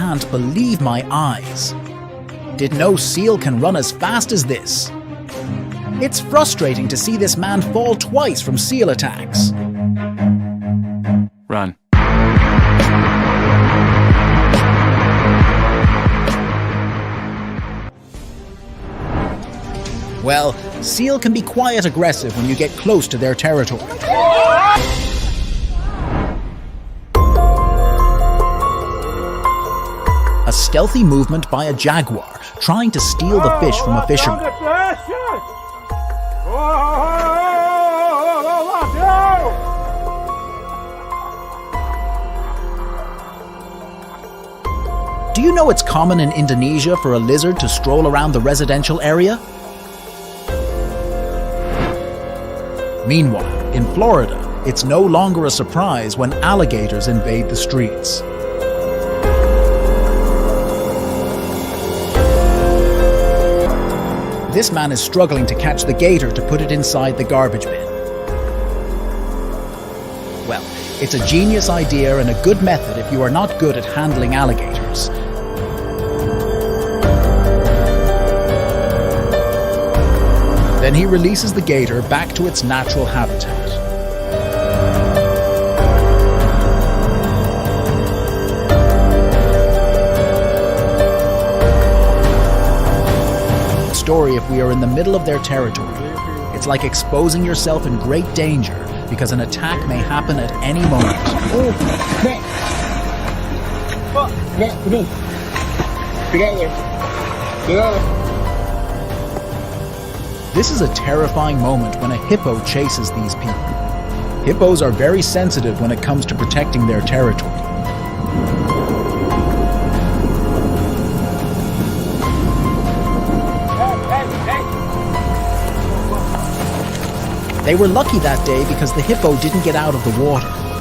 can't believe my eyes. Didn't know seal can run as fast as this. It's frustrating to see this man fall twice from seal attacks. Run. Well, seal can be quite aggressive when you get close to their territory. A stealthy movement by a jaguar, trying to steal the fish from a fisherman. Do you know it's common in Indonesia for a lizard to stroll around the residential area? Meanwhile, in Florida, it's no longer a surprise when alligators invade the streets. This man is struggling to catch the gator to put it inside the garbage bin. Well, it's a genius idea and a good method if you are not good at handling alligators. Then he releases the gator back to its natural habitat. Story if we are in the middle of their territory. It's like exposing yourself in great danger because an attack may happen at any moment. This is a terrifying moment when a hippo chases these people. Hippos are very sensitive when it comes to protecting their territory. They were lucky that day because the hippo didn't get out of the water.